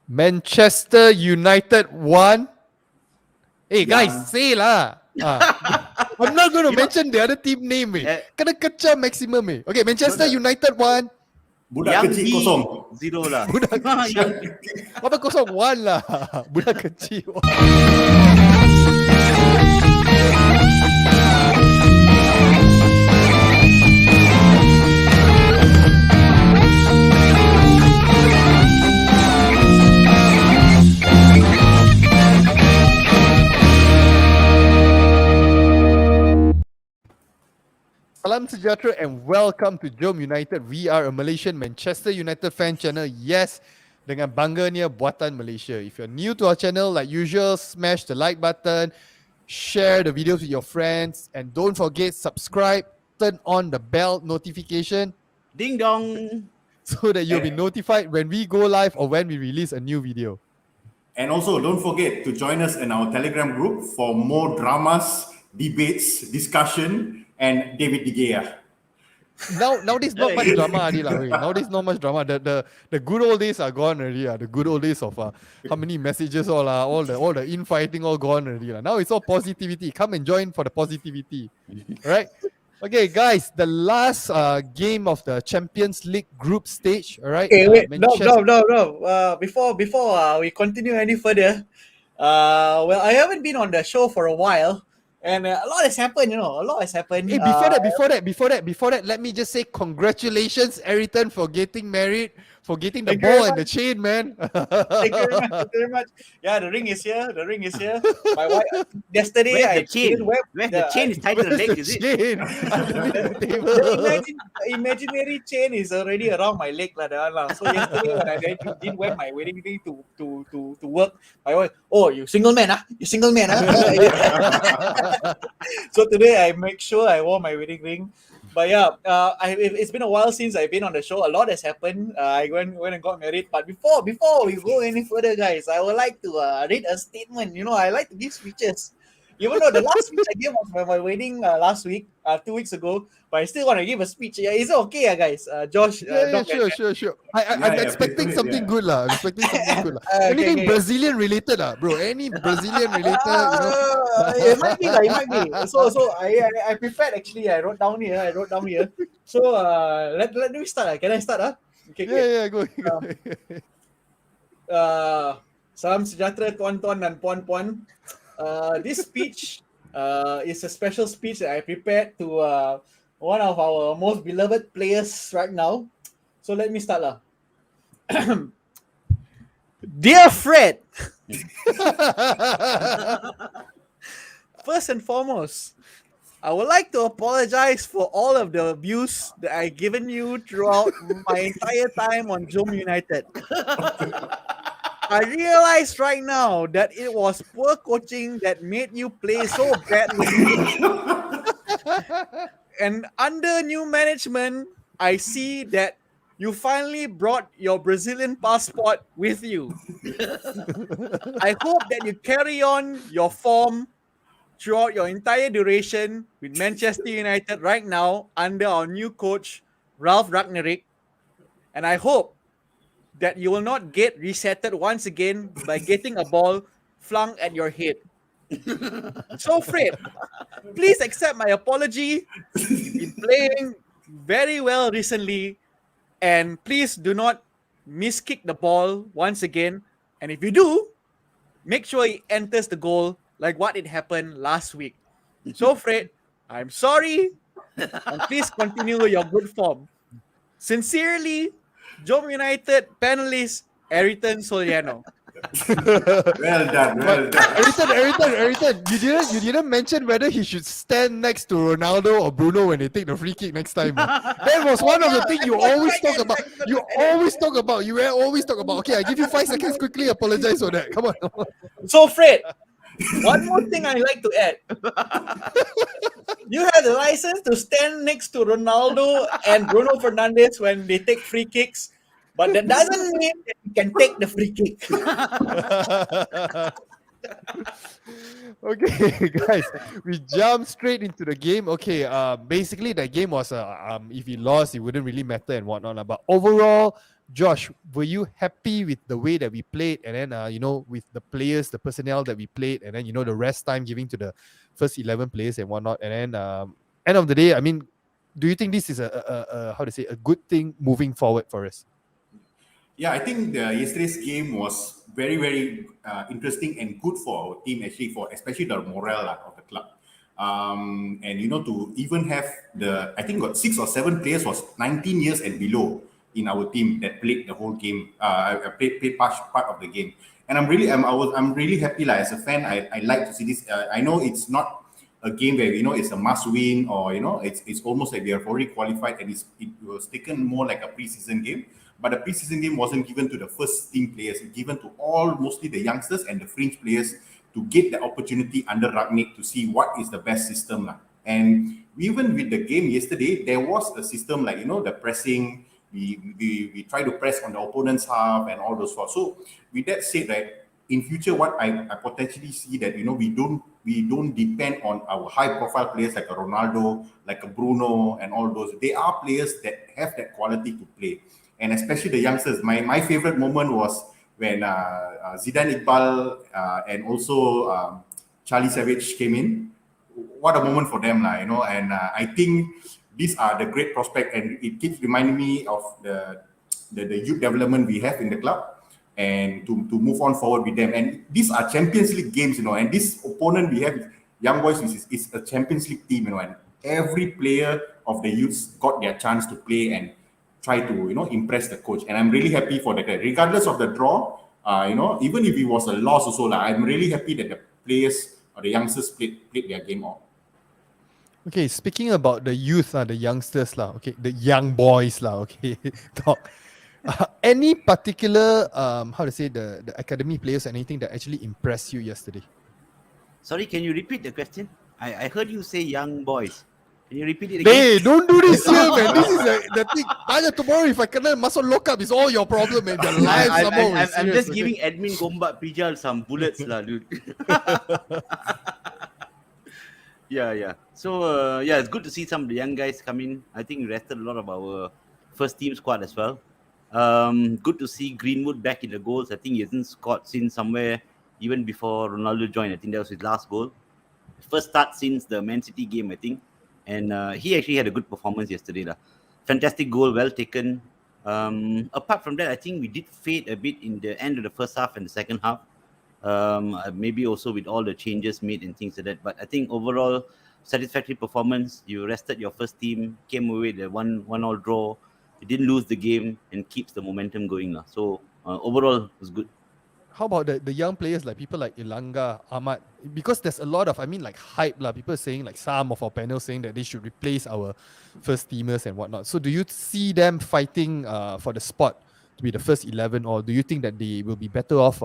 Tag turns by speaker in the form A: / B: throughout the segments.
A: Manchester United won. Hey guys, say lah. I'm not going to mention the other team name. Kena kecam maximum. Okay, Manchester United won.
B: Budak kecil kosong.
C: Zero lah.
A: Budak kecil. Apa kosong? One lah. Budak kecil. Salam sejahtera and welcome to JomUnited. We are a Malaysian Manchester United fan channel. Yes, dengan bangganya Buatan Malaysia. If you're new to our channel, like usual, smash the like button, share the videos with your friends, and don't forget, subscribe, turn on the bell notification.
C: Ding dong.
A: So that you'll be notified when we go live or when we release a new video.
B: And also, don't forget to join us in our Telegram group for more dramas, debates, discussion, and David De Gea.
A: Nowadays not much drama already lah. Nowadays not much drama. The good old days are gone already. The good old days of how many messages all the infighting all gone already lah. Now it's all positivity. Come and join for the positivity. Alright? Okay, guys, the last game of the Champions League group stage. Alright.
D: Okay, wait, no. Before we continue any further, well, I haven't been on the show for a while. And a lot has happened, a lot has happened.
A: Hey, before that, let me just say congratulations, Eriton, for getting married, for getting the ball and the chain, man.
D: Thank you very much. Yeah, the ring is here. My wife, yesterday,
C: Where's the chain? Where's the chain is tied to the leg, is it?
D: The imaginary chain is already around my leg. So yesterday when I didn't wear my wedding ring to work, my wife, oh, you single man, huh? So today I make sure I wore my wedding ring. But yeah, it's been a while since I've been on the show. A lot has happened. I went and got married. But before we go any further, guys, I would like to read a statement. I like to give speeches. Even though the last speech I gave was for my wedding last week, 2 weeks ago, but I still want to give a speech. Yeah, is it okay, guys? Josh?
A: Sure. I'm expecting something good lah. Anything
D: okay.
A: Brazilian related lah, bro. Any Brazilian related,
D: It might be. So I prepared actually. I wrote down here. So let me start. Can I start? Okay.
A: Yeah, go.
D: Salam sejahtera tuan-tuan dan puan-puan. This speech is a special speech that I prepared to one of our most beloved players right now. So let me start. Dear Fred, first and foremost, I would like to apologize for all of the abuse that I've given you throughout my entire time on JomUnited. I realize right now that it was poor coaching that made you play so badly. And under new management, I see that you finally brought your Brazilian passport with you. I hope that you carry on your form throughout your entire duration with Manchester United right now under our new coach, Ralf Ragnarik. And I hope that you will not get resetted once again by getting a ball flung at your head. So, Fred, please accept my apology. You've been playing very well recently, and please do not miskick the ball once again. And if you do, make sure it enters the goal like what it happened last week. So, Fred, I'm sorry, and please continue your good form. Sincerely, JomUnited panelist Eriton Soliano.
B: Well done.
A: Eriton, you didn't mention whether he should stand next to Ronaldo or Bruno when they take the free kick next time. That was one of the things you always talk about. You always talk about. Okay, I give you 5 seconds quickly. Apologize for that. Come on.
D: So, Fred, one more thing I like to add. You have the license to stand next to Ronaldo and Bruno Fernandes when they take free kicks, but that doesn't mean that you can take the free kick.
A: Okay, guys, we jump straight into the game. Okay, basically the game was if he lost, it wouldn't really matter and whatnot. But overall, Josh, were you happy with the way that we played, and then with the players, the personnel that we played, and then the rest time giving to the first 11 players and whatnot, and then end of the day, I mean, do you think this is a how to say, a good thing moving forward for us?
B: Yeah, I think yesterday's game was very, very interesting and good for our team, actually, for especially the morale of the club. And to even have I think got 6 or 7 players was 19 years and below in our team that played the whole game, played part of the game. And I'm really happy, like, as a fan. I like to see this. I know it's not a game where it's a must win, or it's almost like we have already qualified, and it was taken more like a preseason game. But the preseason game wasn't given to the first team players; it's given to mostly the youngsters and the fringe players to get the opportunity under Ragnick to see what is the best system. And even with the game yesterday, there was a system like the pressing. We try to press on the opponent's half and all those sorts. So with that said, right, in future, what I potentially see that we don't depend on our high profile players like a Ronaldo, like a Bruno, and all those. They are players that have that quality to play, and especially the youngsters. My favorite moment was when Zidane Iqbal and also Charlie Savage came in. What a moment for them, and I think these are the great prospect, and it keeps reminding me of the youth development we have in the club, and to move on forward with them. And these are Champions League games, and this opponent we have, Young Boys, is a Champions League team, and every player of the youths got their chance to play and try to impress the coach. And I'm really happy for that, regardless of the draw. Even if it was a loss also, I'm really happy that the players or the youngsters played their game off.
A: Okay, speaking about the youth, the youngsters, okay, the young boys, okay, talk. Any particular, how to say, the academy players, anything that actually impressed you yesterday?
C: Sorry, can you repeat the question? I heard you say young boys. Can you repeat it again?
A: Hey, don't do this here, man. This is the thing. Tomorrow, if I cannot muscle lock up, it's all your problem, man. Your life,
C: I'm just giving admin Gombak Pijal some bullets, dude. Yeah. So, it's good to see some of the young guys come in. I think we rested a lot of our first team squad as well. Good to see Greenwood back in the goals. I think he hasn't scored since somewhere even before Ronaldo joined. I think that was his last goal. First start since the Man City game, I think. And he actually had a good performance yesterday. Fantastic goal, well taken. Apart from that, I think we did fade a bit in the end of the first half and the second half. Maybe also with all the changes made and things like that. But I think overall, satisfactory performance. You rested your first team, came away with a 1-1 draw. You didn't lose the game and keeps the momentum going. So overall, it was good.
A: How about the young players, like people like Ilanga, Ahmad? Because there's a lot of, hype. People saying, like some of our panel saying that they should replace our first teamers and whatnot. So do you see them fighting for the spot to be the first 11, or do you think that they will be better off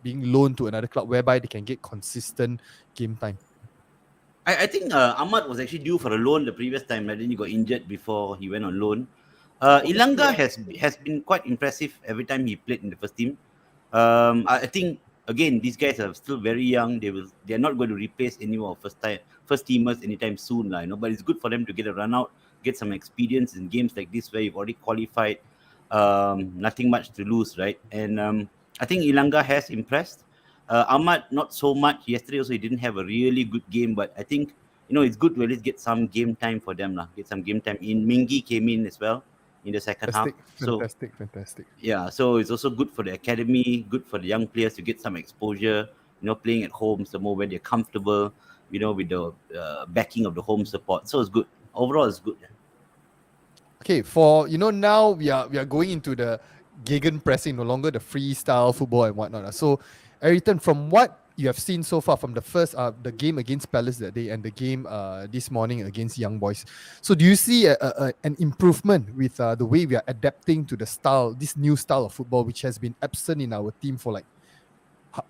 A: being loaned to another club whereby they can get consistent game time?
C: I think Ahmad was actually due for a loan the previous time, and then he got injured before he went on loan. Ilanga has been quite impressive every time he played in the first team. I think again these guys are still very young. They are not going to replace any of first teamers anytime soon, But it's good for them to get a run out, get some experience in games like this where you've already qualified. Nothing much to lose, right? And I think Ilanga has impressed. Ahmad not so much. Yesterday also he didn't have a really good game, but I think it's good to at least get some game time for them, Get some game time in. Mingi came in as well in the second half.
A: Fantastic.
C: Yeah, so it's also good for the academy, good for the young players to get some exposure, playing at home somewhere where they're comfortable, with the backing of the home support. So it's good. Overall, it's good.
A: Okay, for now we are going into the gegen pressing, no longer the freestyle football and whatnot. So, Ayrton, from what you have seen so far from the first the game against Palace that day and the game this morning against Young Boys, so do you see an improvement with the way we are adapting to this new style of football, which has been absent in our team for like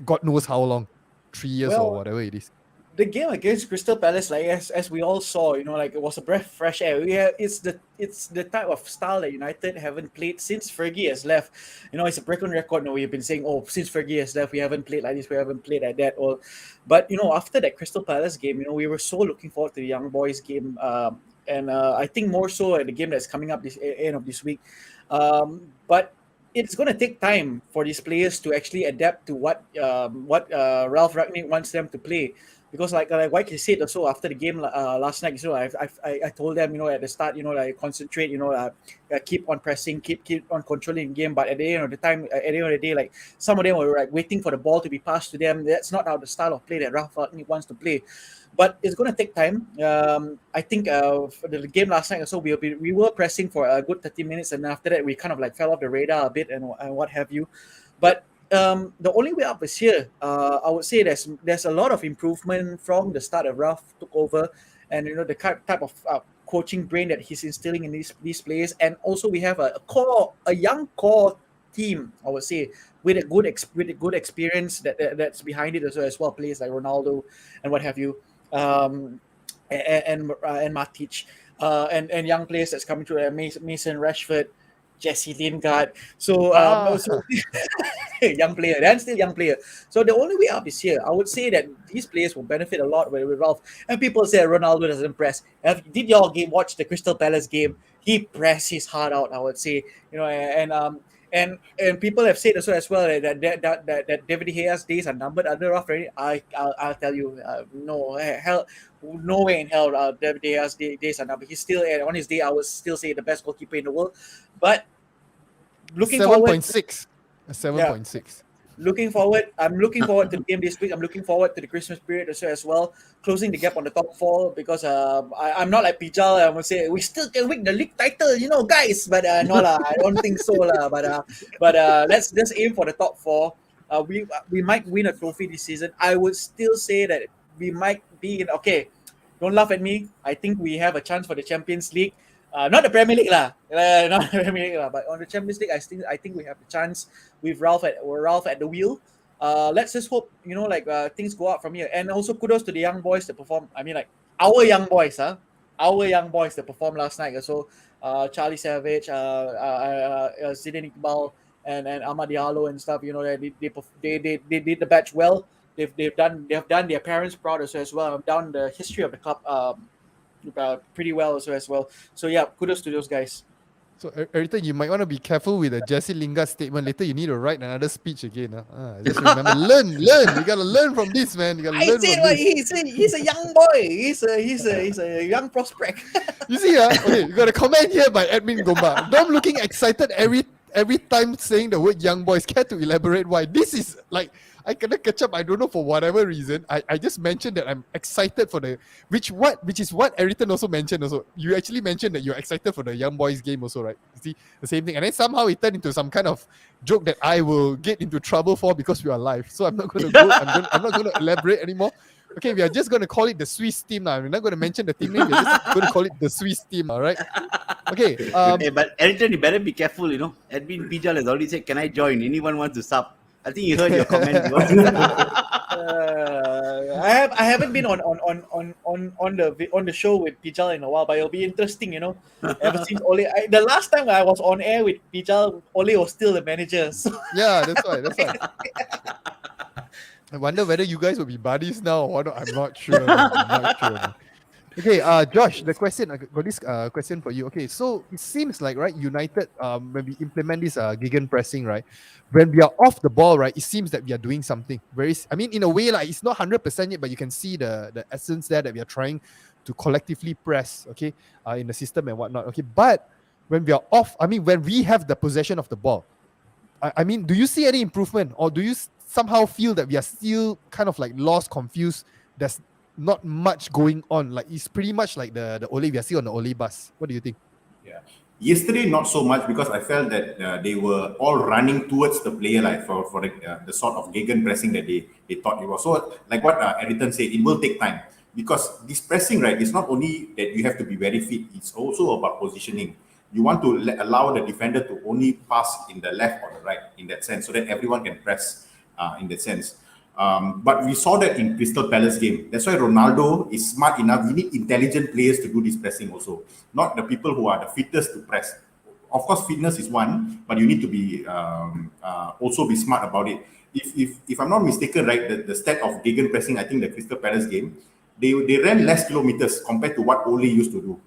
A: God knows how long, 3 years or whatever it is?
D: The game against Crystal Palace, like as we all saw, like it was a breath of fresh air. It's the type of style that United haven't played since Fergie has left. It's a broken record. We've been saying, since Fergie has left, we haven't played like this, we haven't played like that. But after that Crystal Palace game, we were so looking forward to the Young Boys game, and I think more so at the game that's coming up this end of this week. But it's going to take time for these players to actually adapt to what Ralph Rangnick wants them to play. Because like he said also after the game last night, I told them, at the start, concentrate, keep on pressing, keep on controlling the game. But at the end of the day, like some of them were like waiting for the ball to be passed to them. That's not how the style of play that Ralph Rangnick wants to play. But it's going to take time. I think for the game last night, so we were pressing for a good 30 minutes, and after that we kind of like fell off the radar a bit and what have you. But the only way up is here. I would say there's a lot of improvement from the start of Ralph took over, and the type of coaching brain that he's instilling in these players, and also we have a young core team, I would say, with a good experience that's behind it as well. Players like Ronaldo and what have you, and Matic, and young players that's coming through, Mason Rashford, Jesse Lingard. So young player, and still young player. So the only way up is here. I would say that these players will benefit a lot with Ralph. And people say Ronaldo doesn't press. Did y'all watch the Crystal Palace game? He pressed his heart out, I would say. And people have said also as well that David De Gea's days are numbered under Ralph. I'll tell you, no way in hell David De Gea's days are numbered. He's still on his day. I would still say the best goalkeeper in the world. But looking
A: 7.6. 7.6.
D: I'm looking forward to the game this week. I'm looking forward to the Christmas period as well, closing the gap on the top four, because I'm not like Pijal. I'm gonna say we still can win the league title, guys. But no lah, I don't think so lah. But let's just aim for the top four. We might win a trophy this season. I would still say that we might be in. Okay, don't laugh at me. I think we have a chance for the Champions League. Not the Premier League lah, not the Premier League lah, but on the Champions League, I think we have the chance with Ralph at the wheel. Let's just hope things go out from here. And also kudos to the young boys that perform. I mean, like our young boys that performed last night. So Charlie Savage, Zidane Iqbal, and Ahmad Diallo and stuff. They did the batch well. They've done their parents proud as well. Down the history of the club. Pretty well also as well. So yeah, kudos to those guys.
A: So Eritan, you might want to be careful with the Jesse Lingard statement. Later you need to write another speech again. Just remember, learn. You gotta learn from this, man. You gotta learn from this.
D: He said he's a young boy. He's a young prospect.
A: You see, okay, you got a comment here by Admin Gomba. Dom looking excited every time saying the word young boys. Care to elaborate why? This is like, I cannot catch up. I don't know, for whatever reason. I just mentioned that I'm excited for which is what Eritan also mentioned also. You actually mentioned that you're excited for the young boys game also, right? You see, the same thing. And then somehow it turned into some kind of joke that I will get into trouble for because we are live. So I'm not going to go. I'm not going to elaborate anymore. Okay, we are just going to call it the Swiss team now. We're not going to mention the team name. We're just going to call it the Swiss team, all right? Okay.
C: But Eritan, you better be careful, Admin Pijal has already said, can I join? Anyone wants to sub? I think you heard your comment.
D: I haven't been on the show with Pijal in a while, but it'll be interesting, Ever since Ole, the last time I was on air with Pijal, Ole was still the manager. So.
A: Yeah, that's why. I wonder whether you guys will be buddies now or not. I'm not sure. Okay, Josh, the question, I got this question for you. Okay, so it seems like, right, United, when we implement this gegenpressing, right, when we are off the ball, right, it seems that we are doing something. In a way, like, it's not 100% yet, but you can see the essence there that we are trying to collectively press, okay, in the system and whatnot. Okay, but when we are off, when we have the possession of the ball, do you see any improvement, or do you somehow feel that we are still kind of like lost, confused? There's not much going on. Like, it's pretty much like the Ole, we are still on the Ole bus. What do you think?
B: Yeah. Yesterday, not so much, because I felt that they were all running towards the player, like for the sort of gegenpressing that they thought it was. So, like what Eritan said, it will take time, because this pressing, right, it's not only that you have to be very fit, it's also about positioning. You want to allow the defender to only pass in the left or the right, in that sense, so that everyone can press in that sense. But we saw that in Crystal Palace game. That's why Ronaldo is smart enough. We need intelligent players to do this pressing also, not the people who are the fittest to press. Of course, fitness is one, but you need to be also be smart about it. If I'm not mistaken, right, the stat of gegenpressing, I think the Crystal Palace game, they ran less kilometers compared to what Ole used to do.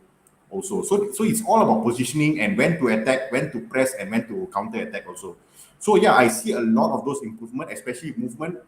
B: also. So it's all about positioning and when to attack, when to press, and when to counter attack also. So yeah, I see a lot of those improvement, especially movement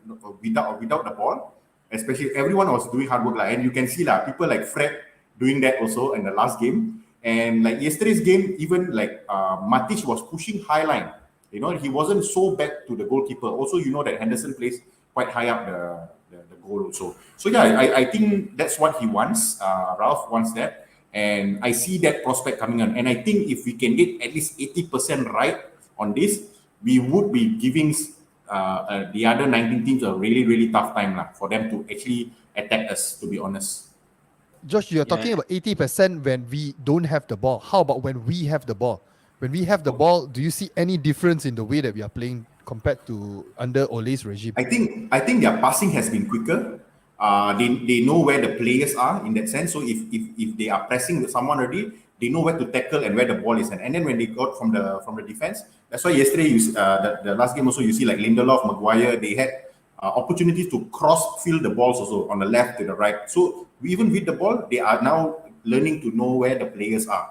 B: without the ball. Especially everyone was doing hard work, and you can see people like Fred doing that also in the last game. And like yesterday's game, even like Matic was pushing high line. He wasn't so back to the goalkeeper. Also, that Henderson plays quite high up the goal also. So yeah, I think that's what he wants. Ralph wants that. And I see that prospect coming on. And I think if we can get at least 80% right on this, we would be giving the other 19 teams a really, really tough time for them to actually attack us, to be honest.
A: Josh, you're talking about 80% when we don't have the ball. How about when we have the ball? When we have the ball, do you see any difference in the way that we are playing compared to under Ole's regime?
B: I think their passing has been quicker. They know where the players are in that sense. So if they are pressing with someone already, they know where to tackle and where the ball is. And then when they got from the defense, that's why yesterday the last game also you see like Lindelof, Maguire, they had opportunities to cross-field the balls also on the left to the right. So even with the ball, they are now learning to know where the players are.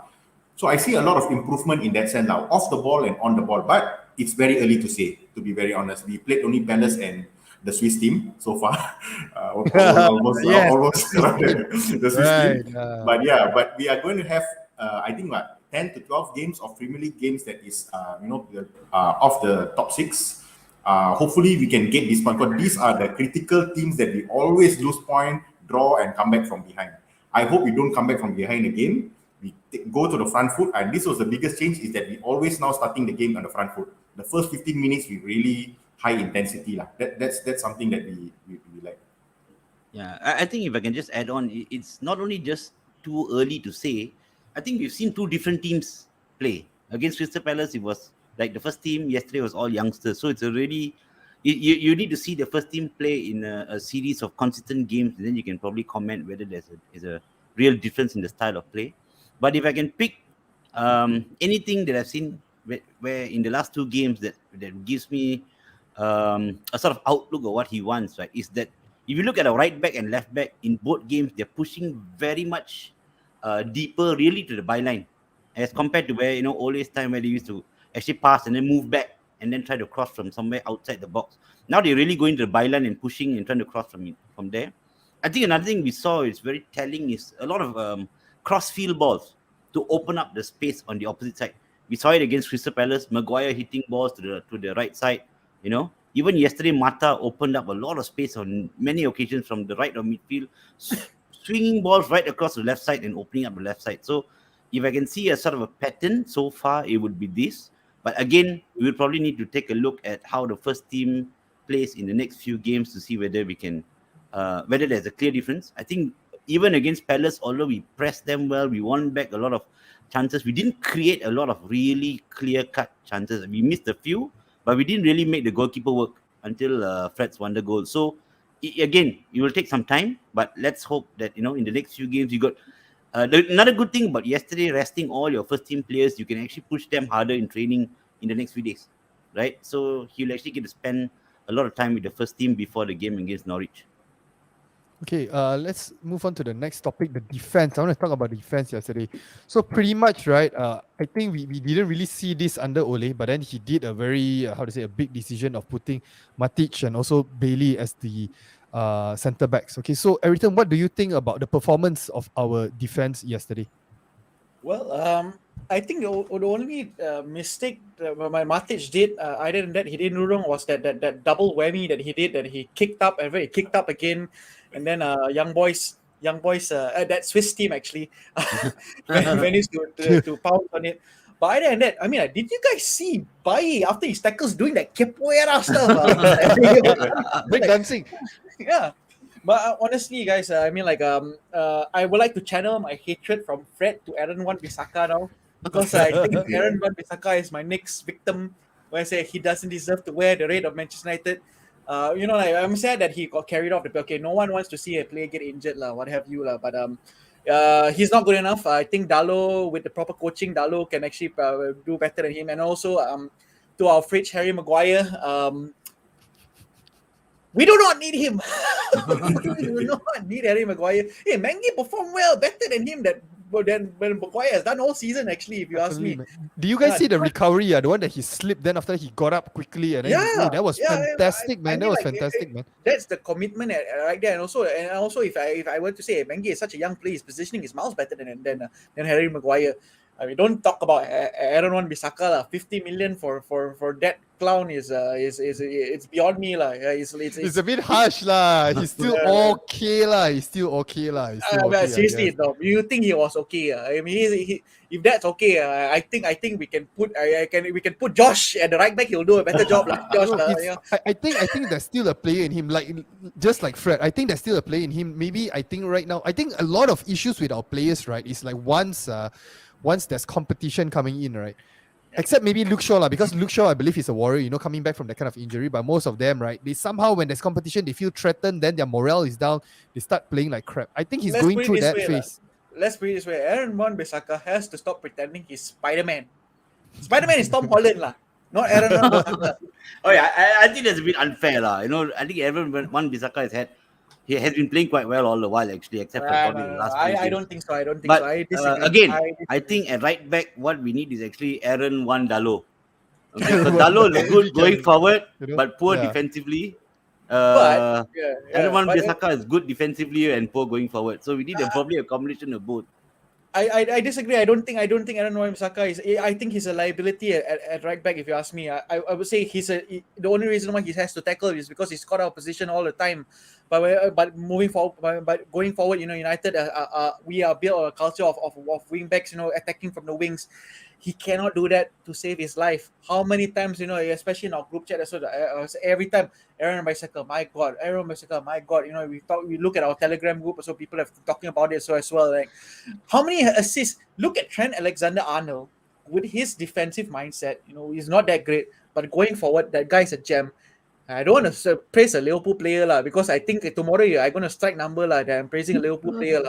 B: So I see a lot of improvement in that sense now, off the ball and on the ball. But it's very early to say, to be very honest. We played only Palace and the Swiss team so far. Almost the Swiss team. But we are going to have, I think, 10 to 12 games of Premier League games that is, off the top 6. Hopefully we can get this point, because these are the critical teams that we always lose point, draw, and come back from behind. I hope we don't come back from behind again. We go to the front foot, and this was the biggest change, is that we always now starting the game on the front foot. The first 15 minutes we really high intensity that's something that we like.
C: Yeah, I think if I can just add on, it's not only just too early to say. I think we've seen two different teams play. Against Crystal Palace, it was like the first team yesterday was all youngsters. So it's a really, you need to see the first team play in a series of consistent games, and then you can probably comment whether there's a real difference in the style of play. But if I can pick anything that I've seen where in the last two games that gives me a sort of outlook of what he wants, right, is that if you look at a right back and left back in both games, they're pushing very much deeper, really, to the byline, as compared to where Ole's time, where they used to actually pass and then move back and then try to cross from somewhere outside the box. Now they're really going to the byline and pushing and trying to cross from there. I think another thing we saw is very telling is a lot of cross-field balls to open up the space on the opposite side. We saw it against Crystal Palace, Maguire hitting balls to the right side. Even yesterday, Mata opened up a lot of space on many occasions from the right of midfield, swinging balls right across the left side and opening up the left side. So if I can see a sort of a pattern so far, it would be this. But again, we will probably need to take a look at how the first team plays in the next few games to see whether we can, whether there's a clear difference. I think even against Palace, although we pressed them well, we won back a lot of chances. We didn't create a lot of really clear-cut chances. We missed a few, but we didn't really make the goalkeeper work until Fred's wonder goal. So again, it will take some time, but let's hope that in the next few games you got. Another good thing about yesterday, resting all your first team players, you can actually push them harder in training in the next few days, right? So he'll actually get to spend a lot of time with the first team before the game against Norwich.
A: Okay, let's move on to the next topic, the defense. I want to talk about defense yesterday. So pretty much, right, I think we didn't really see this under Ole, but then he did a very, a big decision of putting Matic and also Bailey as the centre backs. Okay, so Ayrton, what do you think about the performance of our defense yesterday?
D: Well, I think the only mistake that my Matic did, other than that he did wrong, was that double whammy that he did, that he kicked up and he kicked up again, and then young boys, that Swiss team actually managed to pounce on it. But other than that, I mean, did you guys see Bailly after his tackles doing that capoeira stuff?
A: Break dancing.
D: Yeah. But honestly, guys, I mean, I would like to channel my hatred from Fred to Aaron Wan-Bissaka now, because I think Aaron Wan-Bissaka is my next victim, when I say he doesn't deserve to wear the red of Manchester United. I'm sad that he got carried off the pitch. Okay, no one wants to see a player get injured, what have you, but he's not good enough. I think Dalo, with the proper coaching, Dalo can actually do better than him. And also, to our fridge, Harry Maguire, we do not need him. We do not need Harry Maguire. Hey, Mengi performed well, better than him that Maguire has done all season, actually, if you ask me.
A: Absolutely, man. Do you guys
D: Yeah,
A: see the recovery? The one that he slipped, then after he got up quickly, and then that was fantastic, man. That was fantastic, man.
D: That's the commitment right there, and also if I were to say Mengi is such a young player, his positioning is miles better than Harry Maguire. I mean, don't talk about Aaron Wan-Bissaka lah. 50 million for that clown is it's beyond me lah. Yeah,
A: It's a bit harsh lah. He's still okay lah. He's still okay lah.
D: Seriously, though, you think he was okay? I mean, if that's okay, I think we can put Josh at the right back. He'll do a better job like Josh.
A: I think there's still a player in him, just like Fred. I think there's still a player in him. Maybe I think right now, I think a lot of issues with our players, right, is like once there's competition coming in, right? Except maybe Luke Shaw, because Luke Shaw, I believe, is a warrior, coming back from that kind of injury. But most of them, right, they somehow, when there's competition, they feel threatened, then their morale is down, they start playing like crap. I think he's going through that phase.
D: Let's put it this way. Aaron Wan-Bissaka has to stop pretending he's Spider-Man. Spider-Man is Tom Holland, not Aaron Wan-Bissaka.
C: Oh yeah, I think that's a bit unfair, I think Aaron Wan-Bissaka has been playing quite well all the while, actually, except for probably the last few
D: I don't think so.
C: But,
D: I disagree.
C: Again, I think at right back, what we need is actually Aaron Wan-Dalo. Okay, so Dalo is good going forward, but poor defensively. Aaron Wan-Bissaka is good defensively and poor going forward. So we need probably a combination of both.
D: I disagree. I don't think Aaron Wan-Bissaka is. I think he's a liability at right back. If you ask me, I would say the only reason why he has to tackle is because he's caught out of position all the time. But moving forward, but going forward, United we are built on a culture of wing backs, attacking from the wings. He cannot do that to save his life. How many times, especially in our group chat, every time Aaron Wan-Bissaka, my God, Aaron Wan-Bissaka, my God, we look at our Telegram group, so people are talking about it as well. Like, how many assists? Look at Trent Alexander-Arnold with his defensive mindset. He's not that great, but going forward, that guy's a gem. I don't want to praise a Liverpool player because I think tomorrow I'm going to strike number that I'm praising a Liverpool player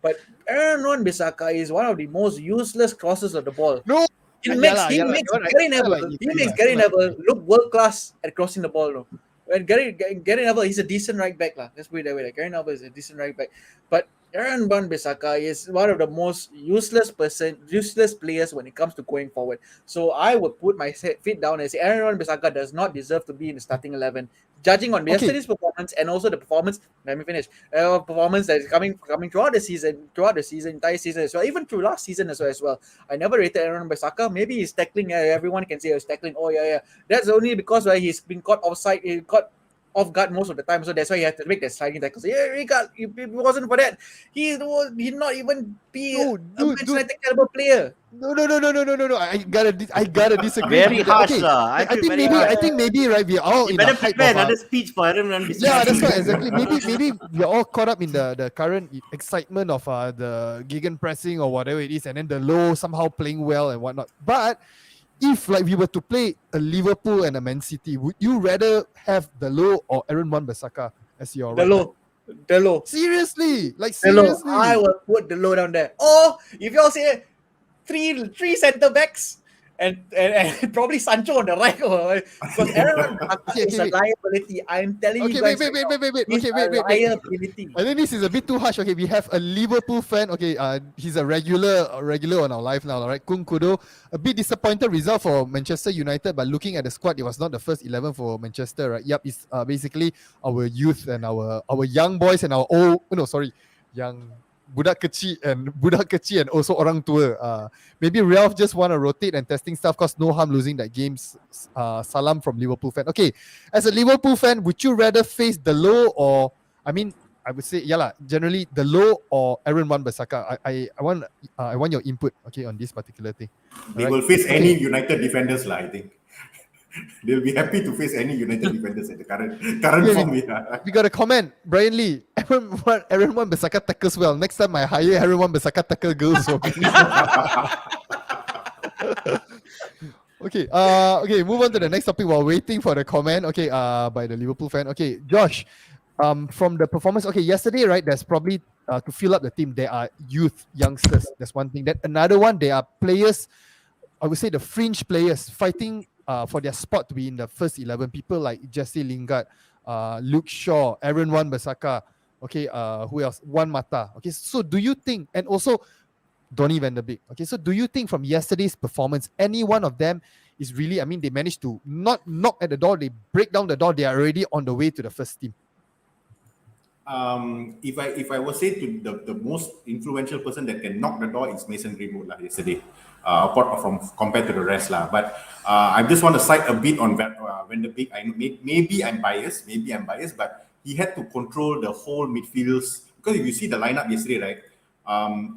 D: but Aaron Wan-Bissaka is one of the most useless crosses of the ball.
A: No,
D: he makes Gary Neville look world class at crossing the ball. When Gary Neville, he's a decent right back Let's put it that way. Gary Neville is a decent right back, but Aaron Wan-Bissaka is one of the most useless players when it comes to going forward. So I would put my feet down and say Aaron Wan-Bissaka does not deserve to be in the starting 11. Judging on yesterday's performance and also the performance, let me finish. Performance that is coming throughout the entire season as well, even through last season as well. I never rated Aaron Wan-Bissaka. Maybe he's tackling. Everyone can say he's tackling. Oh yeah. That's only because he's been caught offside. He caught off guard most of the time, so that's why he had to make that sliding tackle. If it wasn't for that, he'd not even be a Manchester United caliber player.
A: No. I gotta disagree.
C: Very harsh,
A: I think maybe right. We are all in
C: better
A: the hype
C: prepare
A: of
C: another speech for Aaron Wan-Bissaka.
A: Yeah, that's right. Exactly. Maybe we are all caught up in the current excitement of the gegenpressing or whatever it is, and then the low somehow playing well and whatnot. But if we were to play a Liverpool and a Man City, would you rather have the low or Aaron Wan-Bissaka as your
D: the low?
A: Seriously,
D: seriously, I will put the low down there. Or if you all say three centre backs and probably Sancho on the right, because Aaron is a liability. I'm telling you guys.
A: Wait.
D: Liability.
A: I think this is a bit too harsh. Okay, we have a Liverpool fan. Okay, he's a regular on our live now. Right, Kung Kudo. A bit disappointed result for Manchester United, but looking at the squad, it was not the first 11 for Manchester. Right? Yep, it's basically our youth and our young boys and our young. Budak kecil and also orang tua. Maybe Ralph just want to rotate and testing stuff because no harm losing that game. Salam from Liverpool fan. Okay, as a Liverpool fan, would you rather face the low or, I would say, generally the low or Aaron Wan-Bissaka? I want your input, okay, on this particular thing.
B: They will face any United defenders, I think. They'll be happy to face any United defenders at the current form.
A: We got a comment, Brian Lee. Aaron Wan-Bissaka tackles well. Next time I hire Aaron Wan-Bissaka tackle girls. Okay, move on to the next topic while waiting for the comment. Okay, by the Liverpool fan. Okay, Josh, from the performance. Okay, yesterday, right? There's probably to fill up the team. There are youngsters. That's one thing. That another one. There are players. I would say the fringe players fighting for their spot to be in the first 11. People like Jesse Lingard, Luke Shaw, Aaron Wan-Bissaka, okay, who else? Juan Mata. Okay, so do you think, and also Donny van der Beek. Okay, so do you think from yesterday's performance, any one of them is really, I mean, they managed to not knock at the door, they break down the door, they are already on the way to the first team?
B: If I was say to the most influential person that can knock the door is Mason Greenwood yesterday, apart from compared to the rest But I just want to cite a bit on Van der Beek. Maybe I'm biased, but he had to control the whole midfields, because if you see the lineup yesterday, right?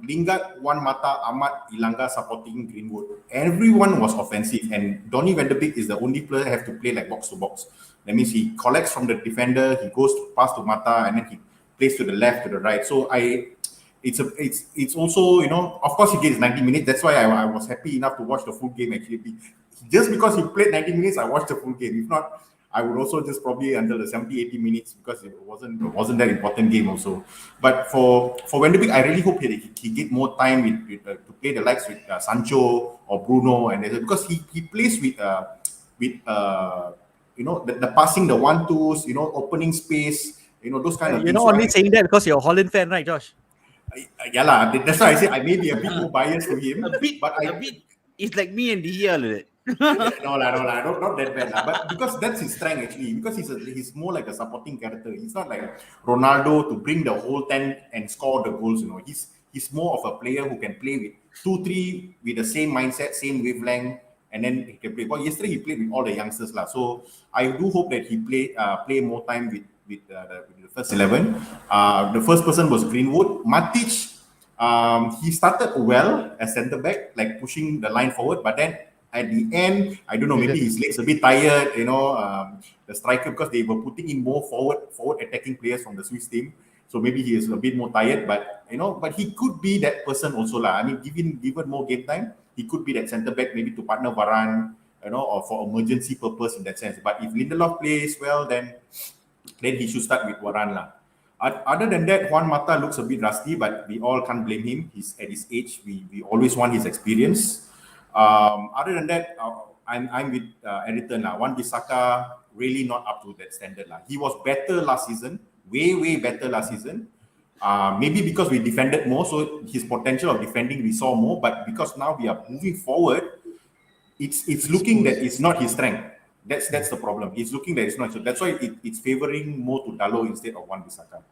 B: Lingard, Juan Mata, Ahmad, Ilanga supporting Greenwood. Everyone was offensive, and Donny van der Beek is the only player have to play like box to box. That means he collects from the defender, he goes past to Mata, and then he plays to the left, to the right. So it's also, of course he gets 90 minutes. That's why I was happy enough to watch the full game actually. Just because he played 90 minutes, I watched the full game. If not, I would also just probably until the 70, 80 minutes, because it wasn't that important game also. But for Van der Beek, I really hope he get more time to play the likes with Sancho or Bruno, and because he plays with the passing, the 1-2s, opening space, those kind of things.
D: You're not only saying that because you're a Holland fan, right, Josh?
B: Yeah lah. That's why I say I may be a bit more biased to him.
C: A bit. It's like me and Dihia.
B: No, not that bad lah. But because that's his strength actually. Because he's more like a supporting character. He's not like Ronaldo to bring the whole 10 and score the goals. He's more of a player who can play with 2-3 with the same mindset, same wavelength, and then he can play. But yesterday he played with all the youngsters lah. So I do hope that he play more time with the first 11. The first person was Greenwood. Matic, he started well as centre back, like pushing the line forward, but then at the end, I don't know, maybe his legs a bit tired, the striker, because they were putting in more forward attacking players from the Swiss team. So maybe he is a bit more tired, but but he could be that person also lah. I mean, given more game time, he could be that centre back, maybe to partner Varane, or for emergency purpose in that sense. But if Lindelof plays well, then he should start with Varane lah. Other than that, Juan Mata looks a bit rusty, but we all can't blame him. He's at his age. We always want his experience. Other than that, I'm with Editon lah. Wan-Bissaka really not up to that standard lah. He was better last season, way better last season. Maybe because we defended more, so his potential of defending we saw more. But because now we are moving forward, it's looking that it's not his strength. That's the problem. It's looking that it's not. So that's why it's favoring more to Dalo instead of Wan-Bissaka.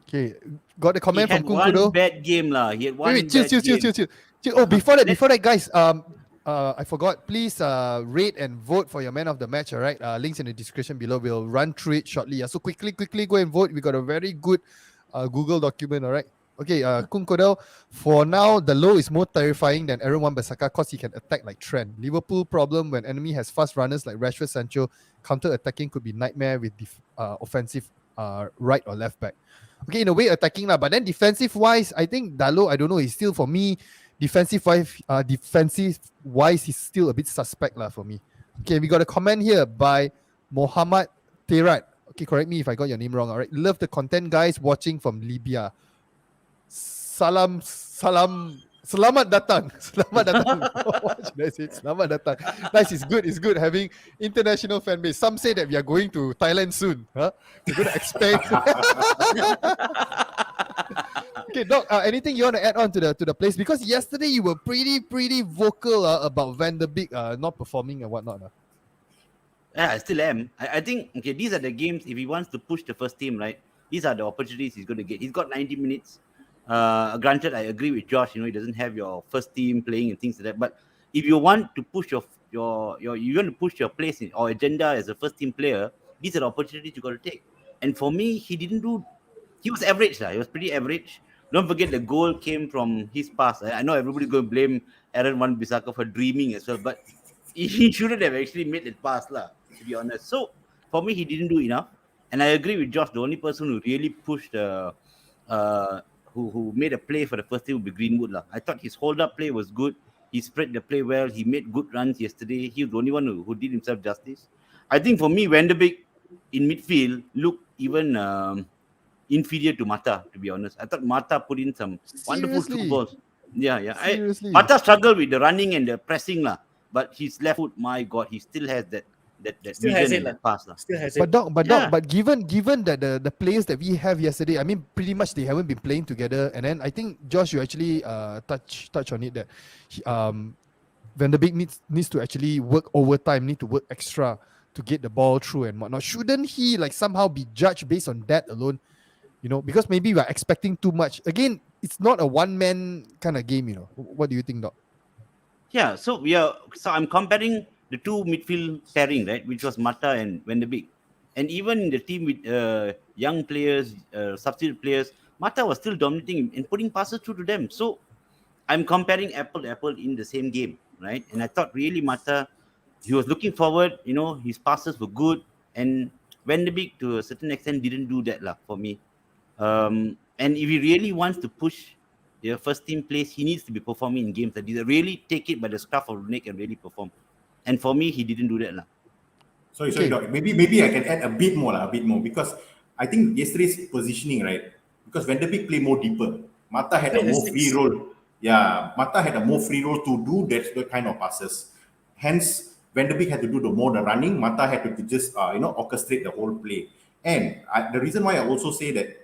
A: Okay, got a comment from
C: He had
A: Kunkudo.
C: one bad game lah. He had one
A: Wait,
C: bad
A: chill.
C: game.
A: Oh, before that, guys, I forgot. Please rate and vote for your man of the match. All right, links in the description below. We'll run through it shortly. So quickly go and vote. We got a very good Google document. All right. Okay, Kun Kodel, for now, the low is more terrifying than Aaron Wan-Bissaka because he can attack like Trent. Liverpool problem when enemy has fast runners like Rashford, Sancho, counter-attacking could be nightmare with offensive right or left back. Okay, in a way, attacking lah, but then defensive-wise, I think Dalo, I don't know, he's still, for me, defensive-wise, he's still a bit suspect lah for me. Okay, we got a comment here by Mohammad Terat. Okay, correct me if I got your name wrong. All right, love the content, guys, watching from Libya. Selamat datang. What should I say? Selamat datang. Nice, it's good having international fan base. Some say that we are going to Thailand soon. Huh? We're going to expand. Okay, Doc, anything you want to add on to the place? Because yesterday you were pretty vocal about Van der Beek not performing and whatnot.
C: Yeah, I still am. I think, okay, these are the games, if he wants to push the first team, right? These are the opportunities he's going to get. He's got 90 minutes. Granted, I agree with Josh. He doesn't have your first team playing and things like that. But if you want to push you want to push your place in, or agenda as a first team player, these are the opportunities you got to take. And for me, he was average. He was pretty average. Don't forget the goal came from his pass. I know everybody's going to blame Aaron Wan-Bissaka for dreaming as well, but he shouldn't have actually made that pass, to be honest. So for me, he didn't do enough. And I agree with Josh. The only person who really pushed who made a play for the first team would be Greenwood. I thought his hold-up play was good. He spread the play well. He made good runs yesterday. He was the only one who did himself justice. I think for me, Van der Beek in midfield looked even inferior to Mata, to be honest. I thought Mata put in some wonderful through balls. Yeah. Mata struggled with the running and the pressing, but his left foot, my God, he still has that
D: Still has
C: vision
D: it,
C: and that pass.
D: Still has it.
A: But given that the players that we have yesterday, I mean, pretty much they haven't been playing together. And then I think Josh, you actually touch on it that Van der Beek needs to actually work overtime, need to work extra to get the ball through and whatnot. Shouldn't he like somehow be judged based on that alone? You know, because maybe we're expecting too much. Again, it's not a one-man kind of game, you know. What do you think, Doc?
C: Yeah, so I'm comparing the two midfield pairing, right, which was Mata and Van der Beek. And even in the team with young players, substitute players, Mata was still dominating and putting passes through to them. So I'm comparing apple to apple in the same game, right? And I thought really Mata, he was looking forward, you know, his passes were good. And Van der Beek, to a certain extent, didn't do that for me. And if he really wants to push the first team place, he needs to be performing in games that he really take it by the scruff of the neck and really perform. And for me, he didn't do that.
B: Sorry, Doc. Maybe I can add a bit more, because I think yesterday's positioning, right? Because Van der Beek play more deeper. Mata had a more free role. Yeah, Mata had a more free role to do that kind of passes. Hence, Van der Beek had to do the running. Mata had to just orchestrate the whole play. And the reason why I also say that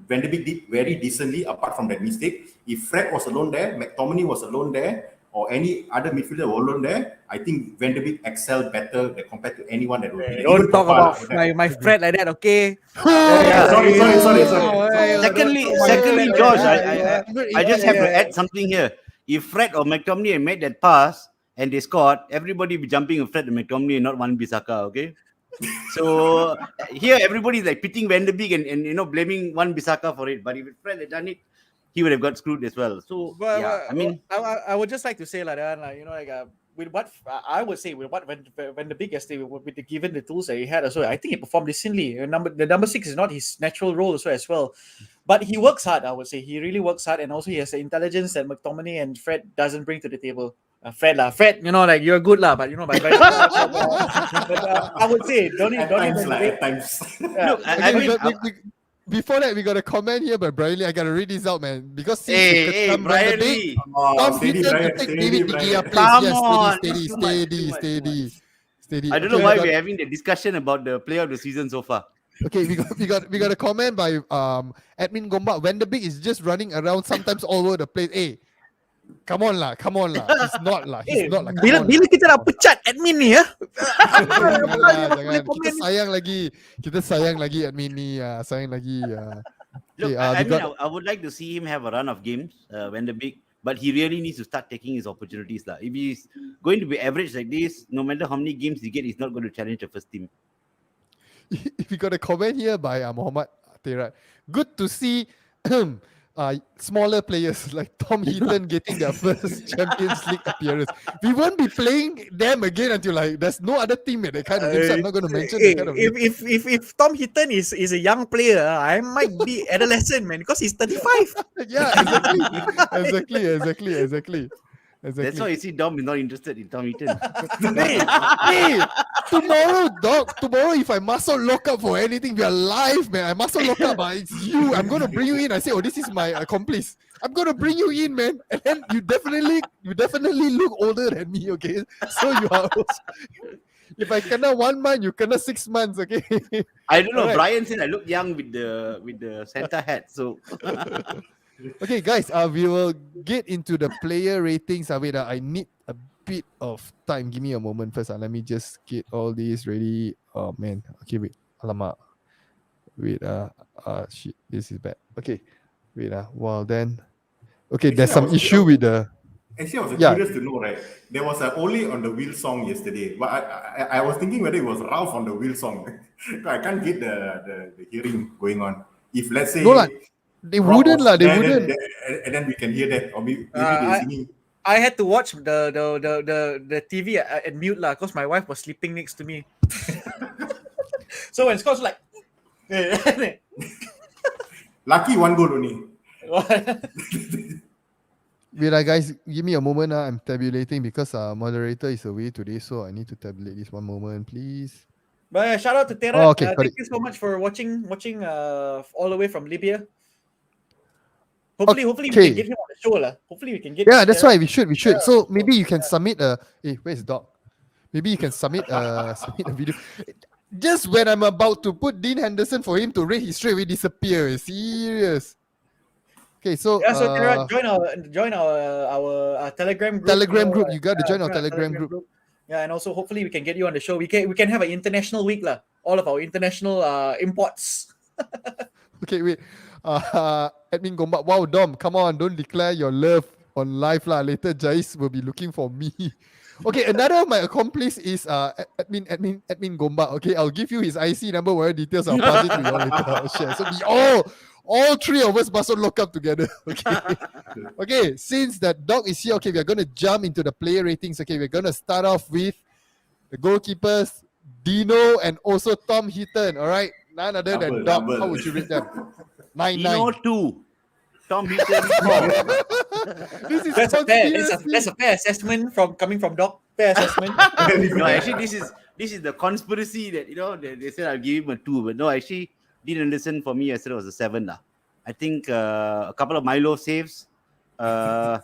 B: Van der Beek did very decently apart from that mistake. If Fred was alone there, McTominay was alone there, or any other midfielder was alone there, I think Van der Beek excelled better compared to anyone that would be there.
D: Don't talk about my Fred like that, okay?
B: Sorry.
C: Secondly, Josh, I just have to add something here. If Fred or McTominay had made that pass and they scored, everybody would be jumping with Fred and McTominay and not Wan-Bissaka, okay? So here everybody is like pitting Van der Beek and blaming Wan-Bissaka for it. But if Fred had done it, he would have got screwed as well. So
D: I would just like to say with what I would say with what Van der Beek yesterday, with given the tools that he had also, I think he performed decently. The number 6 is not his natural role also as well, but he works hard. I would say he really works hard, and also he has the intelligence that McTominay and Fred doesn't bring to the table. Fred, you're good but but I would say don't
B: at times.
C: Look,
A: Before that, we got a comment here by Brian Lee. I gotta read this out, man. Because
C: Brian Lee.
A: Tom Hinton to take David De Gea place. Yes, steady.
C: I don't know why we're having the discussion about the player of the season so far.
A: Okay, we got a comment by admin Gombak. Van der Beek is just running around sometimes all over the place. Hey, come on lah. He's not lah.
D: Bila kita dah pecat admin ni ya.
A: Jangan. Kita sayang lagi admin ni. Sayang lagi.
C: Look, I would like to see him have a run of games, Van der Beek, but he really needs to start taking his opportunities lah. If he's going to be average like this, no matter how many games he gets, he's not going to challenge the first team.
A: We got a comment here by Muhammad Terat. Good to see smaller players like Tom Hinton getting their first Champions League appearance. We won't be playing them again until there's no other team at that kind of game. So I'm not going to mention that kind of name.
D: If Tom Hinton is a young player, I might be adolescent, man, because he's 35.
A: Yeah, exactly.
C: That's why you see Dom is not interested in Tom Hinton.
A: hey, tomorrow if I muscle lock up for anything, we are live, man. I muscle lock up, but it's you. I'm gonna bring you in. I say, this is my accomplice. I'm gonna bring you in, man. And then you definitely look older than me, okay? So you are if I kena 1 month, you kena 6 months, okay?
C: I don't know.
A: Right.
C: Brian said I look young with the Santa hat, so
A: Okay, guys, we will get into the player ratings. Wait, I need a bit of time. Give me a moment first. Let me just get all these ready. Oh, man. Okay, wait. Alamak. Wait, shit. This is bad. Okay. Wait, well then. Okay, there's some issue with the...
B: Actually, I was curious to know, right? There was a Ole on the Wheel song yesterday, but I was thinking whether it was Ralph on the Wheel song. I can't get the hearing going on. If, let's say...
A: No, they wouldn't lah. They wouldn't.
B: And then we can hear that, or maybe they're singing.
D: I had to watch the TV at mute lah, because my wife was sleeping next to me. So when Scott's like,
B: lucky 1 goal only.
A: Wait, guys, give me a moment. I'm tabulating because moderator is away today, so I need to tabulate this 1 moment, please.
D: But shout out to Tera.
A: Oh, okay,
D: thank you so much for watching all the way from Libya. Hopefully we can get him on the show lah. Hopefully we can get.
A: Yeah, that's why we should. Yeah, so maybe you can submit a. Hey, where's Doc? Maybe you can submit a video. Just when I'm about to put Dean Henderson for him to rate, he straight away disappear. Serious. Okay, so
D: Yeah, so Tara, join our Telegram group.
A: Telegram group. You got to join our
D: join
A: Telegram group.
D: Yeah, and also hopefully we can get you on the show. We can have an international week lah. All of our international imports.
A: Okay, wait. Admin Gombak. Wow, Dom, come on, don't declare your love on live lah. Later, Jais will be looking for me. Okay, another of my accomplice is admin Gombak. Okay, I'll give you his IC number, whatever details. I'll pass it to you all later. I'll share. So we all three of us must lock up together. Okay. Okay, since that dog is here, okay, we're gonna jump into the player ratings. Okay, we're gonna start off with the goalkeepers, Dino and also Tom Heaton. All right, none other than Dog.
B: Double.
A: How would you rate them? 9-9.
C: Dino 2. Tom Heaton 4.
A: This is
D: That's a
A: conspiracy.
D: fair assessment coming from Doc. Fair assessment.
C: No, actually, this is the conspiracy that they said I'll give him a 2, but no, actually, Dean Henderson for me I said it was a 7 lah. I think a couple of Milo saves.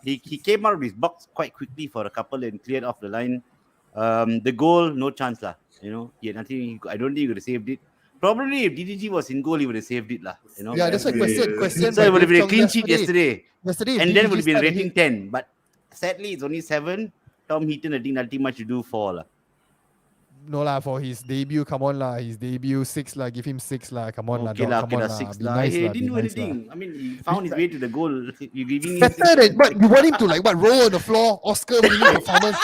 C: He came out of his box quite quickly for a couple and cleared off the line. The goal, no chance lah. He had nothing. I don't think he would have saved it. Probably if DDG was in goal, he would have saved it lah.
A: Yeah, that's a question.
C: So it would have been a clean sheet yesterday.
A: Yesterday,
C: And then it would have been
A: started
C: rating 10. But sadly, it's only 7. Tom Heaton, I think nothing much to do for lah.
A: No lah, for his debut, come on lah. His debut 6 lah. Give him 6 lah. Come on
C: Okay
A: lah,
C: lah,
A: come on
C: 6
A: Be
C: lah.
A: nice
C: He
A: lah,
C: didn't
A: be
C: do
A: nice
C: anything.
A: lah.
C: I mean, he found his way to the goal. You giving him
A: Better than what you want him to roll on the floor, Oscar-winning performance.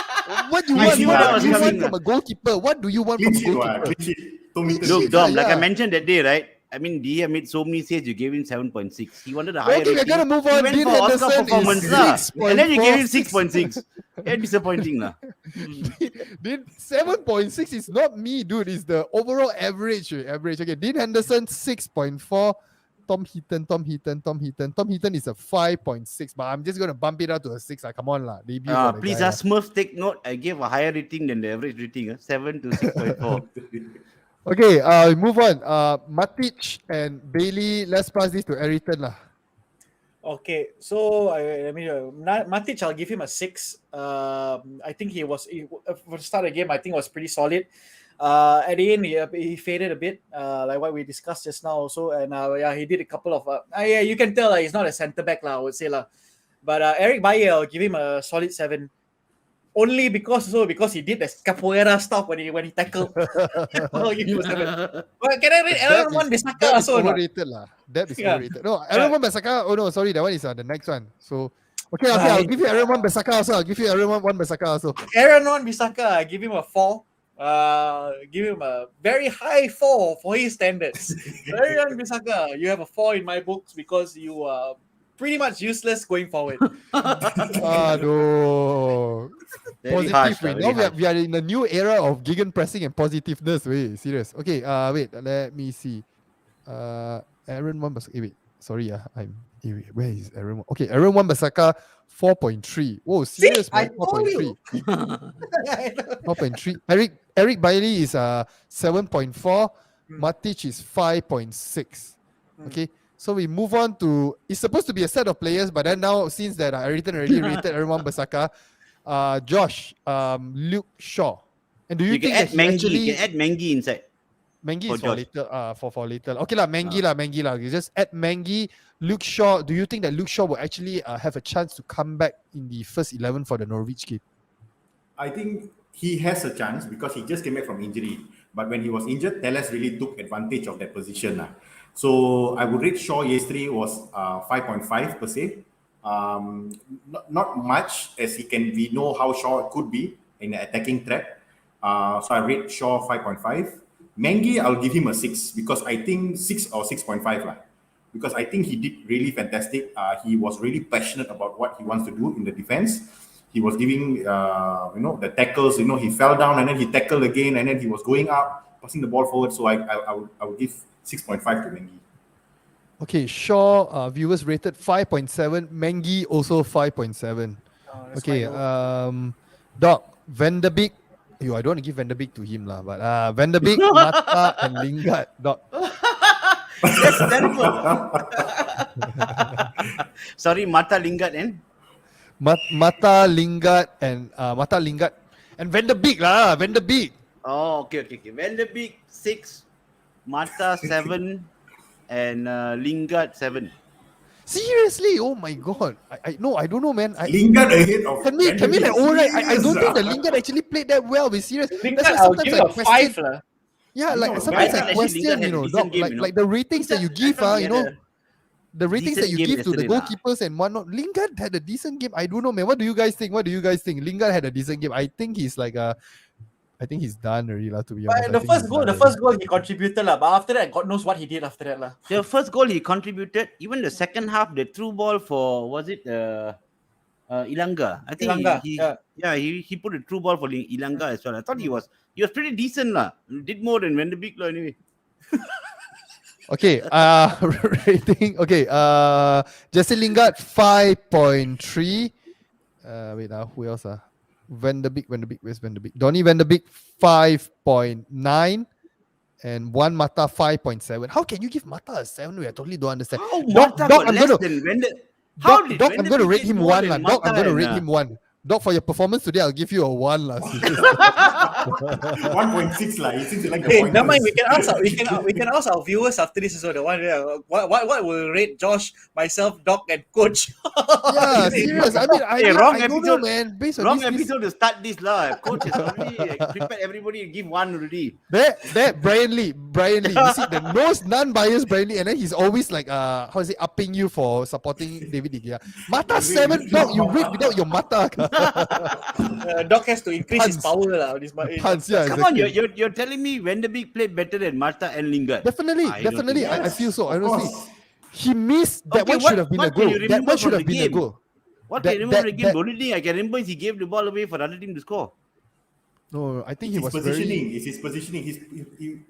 A: What do you want?
B: Clean sheet
A: What
B: lah,
A: do you
B: clean
A: want
B: sheet
A: from a goalkeeper? What do you want
B: Clean
A: from a
B: sheet,
A: goalkeeper?
B: clean sheet. Tom Heaton.
C: Look, Dom, like I
A: Yeah.
C: mentioned that day, right? I mean, Dia made so many saves, you gave him 7.6. He wanted a higher
A: Okay, we're
C: rating.
A: gonna move
C: He
A: on.
C: went
A: Dean
C: for Oscar
A: Henderson
C: performance
A: is
C: lah.
A: 6.4.
C: And then you gave him 6.6. Yeah, disappointing lah.
A: Dean 7.6 is not me, dude. It's the overall average. Okay, Dean Henderson 6.4. Tom Heaton is a 5.6. But I'm just gonna bump it out to a 6. Come on lah. Debut for the
C: Please,
A: guy,
C: Smurf, take note. I gave a higher rating than the average rating. 7 to 6.4.
A: Okay, move on. Matic and Bailey. Let's pass this to Eriton lah.
D: Okay, so Matic, I'll give him a 6. I think for the start of the game, I think was pretty solid. At the end, he faded a bit, like what we discussed just now also, and he did a couple of you can tell he's not a centre back lah, I would say lah. But Eric Bailly, I'll give him a solid 7. Only because he did the capoeira stuff when he tackled. I'll give him a 7. But can I read Aaron Wan-Bissaka
A: That is
D: also? or not?
A: overrated lah. That is
D: Yeah.
A: overrated. No, Aaron Wan-Bissaka. Oh no, sorry, that one is the next one. So, okay, I'll give you Aaron Wan-Bissaka also.
D: Aaron Wan-Bissaka, I give him a 4. Give him a very high 4 for his standards. Aaron Wan-Bissaka, you have a 4 in my books because you are pretty much useless going forward.
A: No.
C: Very
A: Positive.
C: harsh,
A: Wait.
C: very
A: Now
C: harsh.
A: we are in a new era of gegenpressing and positiveness. Wait, serious. Okay. Wait. Let me see. Aaron Wan-Bissaka. Wait. Sorry. Where is Aaron? Okay. Aaron Wan-Bissaka 4.3. Whoa, serious.
D: I
A: Man,
D: told you.
A: 4.3. Eric Bailly is 7.4. Matic is 5.6. Okay. So we move on to, it's supposed to be a set of players, but then now since that Eriton already rated Aaron Wan-Bissaka, Josh, Luke Shaw. And do you,
C: You
A: think
C: can
A: that
C: add Mengi.
A: actually,
C: You can add Mengi inside.
A: Mengi
C: for
A: is for
C: Josh.
A: later, for later. Okay lah, Mengi lah. You just add Mengi, Luke Shaw. Do you think that Luke Shaw will actually have a chance to come back in the first 11 for the Norwich game?
B: I think he has a chance because he just came back from injury. But when he was injured, Telles really took advantage of that position. So I would rate Shaw yesterday was 5.5 per se. Not much as we know how Shaw could be in the attacking threat. So I rate Shaw 5.5. Mengi, I'll give him a 6 because I think 6 or 6.5 lah. Because I think he did really fantastic. He was really passionate about what he wants to do in the defense. He was giving, the tackles. He fell down and then he tackled again and then he was going up, passing the ball forward. So I would give 6.5 to Mengi.
A: Okay, Shaw, viewers rated 5.7. Mengi also 5.7. Okay, Doc, Van der Beek. I don't want to give Van der Beek to him lah, but Van der Beek, Mata, and Lingard. Doc.
C: That's terrible. Sorry, Mata Lingard and
A: Mata, Lingard, and And Van de Beek lah, Van de Beek.
C: Oh, okay. Van de Beek 6, Mata 7, and Lingard 7.
A: Seriously, oh my god. I don't know, man.
B: Lingard ahead of
A: Can we
B: Van de
A: like
B: Beek.
A: alright? I don't think the
B: Serious,
A: Lingard actually played that well. Be serious.
D: Lingard,
A: That's why
D: I'll
A: sometimes
D: give
A: I
D: you a 5
A: question.
D: lah.
A: Yeah, like
B: No,
A: sometimes
C: Lingard
A: I
C: actually,
A: question,
C: Lingard had
A: you know,
C: a decent
A: dog,
C: game, you know.
A: like the ratings that you give,
C: Lingard
A: you
C: had
A: know,
C: a
A: the ratings that
C: decent
A: you
C: game
A: give to the
C: yesterday lah.
A: goalkeepers and whatnot. Lingard had a decent game. I don't know, man. What do you guys think? Lingard had a decent game. I think he's like I think he's done already, lah. To be honest,
D: But the first goal he contributed lah. But after that, God knows what he did after that lah.
C: The first goal he contributed. Even the second half, the through ball for Ilanga. I think
D: Ilanga,
C: he put a true ball for Ilanga as well. I thought he was pretty decent lah. Did more than Van de Beek lah anyway.
A: Okay, rating. Okay, Jesse Lingard 5.3. Wait now, who else? Van de Beek. Where's Van de Beek? Donny Van de Beek 5.9. And one Mata 5.7. How can you give Mata a 7? I totally don't understand.
C: How
A: Dog,
C: Mata
A: dog,
C: got
A: I'm
C: less
A: gonna,
C: than Van de... How did
A: dog,
C: Van
A: I'm
C: de
A: gonna
C: Beek
A: rate
C: get
A: him
C: more
A: 1
C: than
A: lah. Dog, I'm
C: Mata
A: gonna
C: and,
A: rate him 1. Dog, for your performance today, I'll give you a 1 lah.
B: 1.6 lah. It seems like the
D: Hey,
B: point.
D: never mind. We can ask our viewers after this as well. The one, what will rate Josh, myself, Doc, and Coach?
A: Yeah, serious. I mean, I
C: wrong
A: don't know,
C: episode.
A: man. Based on
C: Wrong
A: this,
C: episode to start this lah. Coach has already prepared everybody to give 1 already.
A: that Brian Lee. You see, the most non-biased Brian Lee, and then he's always like, upping you for supporting David De Gea. Mata 7, dog, you rate without your Mata.
D: Doc has to increase his
A: Puns.
D: power lah.
A: Puns, yeah,
C: Come on,
A: exactly.
C: you're telling me Van de Beek played better than Mata and Lingard?
A: Definitely.
C: I don't think
A: I
B: so.
A: feel so.
B: Of
A: Honestly,
B: course.
A: he missed that
C: Okay,
A: one. Should have been a
C: what can
A: goal.
C: you
A: That
C: remember
A: one should
C: from
A: have
C: the
A: been a
C: game?
A: goal.
C: What
A: That-
C: can you remember
A: that-
C: the game?
A: that-
C: The only thing I can remember is he gave the ball away for the other team to score.
A: No, I think he
B: His
A: was
B: positioning.
A: very.
B: It's his positioning.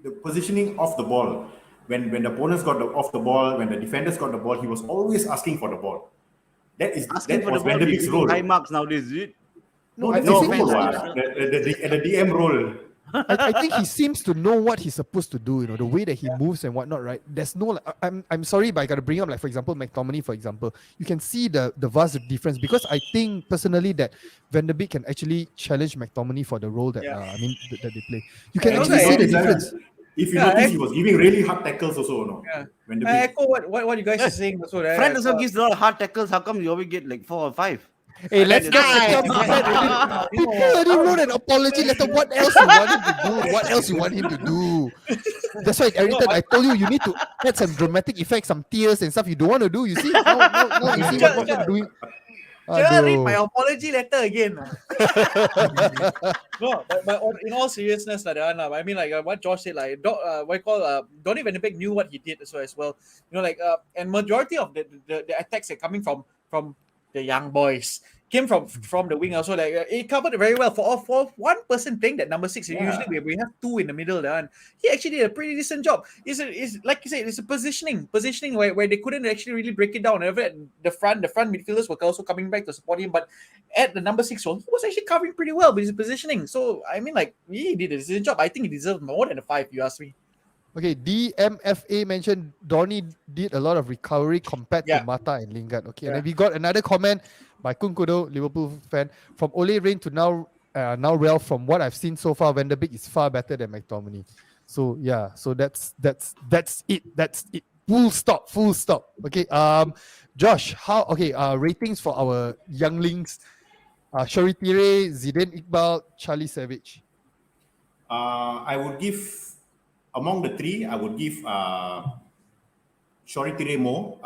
B: The positioning off the ball. When the opponents got off the ball, when the defenders got the ball, he was always asking for the ball. That
C: Asking for the
B: was
C: ball,
B: Van de
C: he's
B: Beek's
C: giving
B: role.
C: high marks nowadays, is it?
A: No,
B: That's
A: I
B: his
A: think
B: role,
A: he's-
B: the DM role.
A: I think he seems to know what he's supposed to do. You know, the way that he moves and whatnot. Right? There's no. Like, I'm sorry, but I gotta bring up, like, for example, McTominay. For example, you can see the vast difference, because I think personally that Van de Beek can actually challenge McTominay for the role that that they play. You can
D: Yeah,
A: actually
D: also,
A: see the
B: He's like-
A: difference.
B: If you
D: Yeah,
B: notice, he was giving really hard tackles also. No,
D: Yeah.
B: Van de
D: I
B: Beek.
D: echo what you guys are saying also. Right?
C: Fred also gives a lot of hard tackles. How come you always get like 4 or 5?
A: Hey, let's not catch up with that already. People already wrote an apology letter. What else you want him to do? What else you want him to do? That's why, Arrington, I told you need to add some dramatic effects, some tears and stuff you don't want to do. You see? Now you see what I'm doing.
D: Can I read my
A: Aduh.
D: apology letter again? No, but in all seriousness, I mean, like what Josh said, like Donny Van de Beek knew what he did as well. You know, like and majority of the attacks are coming from the young boys. Came from the wing also. Like it covered very well for one person playing that number 6.
B: Yeah.
D: Usually we have 2 in the middle there, and he actually did a pretty decent job. It's like you said, it's a positioning where they couldn't actually really break it down. The front midfielders were also coming back to support him, but at the number 6 role, he was actually covering pretty well with his positioning. So I mean, like, he did a decent job. I think he deserved more than a 5, if you ask me.
A: Okay, DMFA mentioned Donny did a lot of recovery compared
D: Yeah.
A: to Mata and Lingard. Okay, and
D: Yeah.
A: then we got another comment by Kun Kudo, Liverpool fan, from Ole Rain to now Ralph. From what I've seen so far, Van de Beek is far better than McTominay. So yeah, so that's it. That's it. Full stop. Okay, Josh, ratings for our younglings. Shoritire, Zidane Iqbal, Charlie Savage.
B: I would give, among the 3, I would give Shoritire more,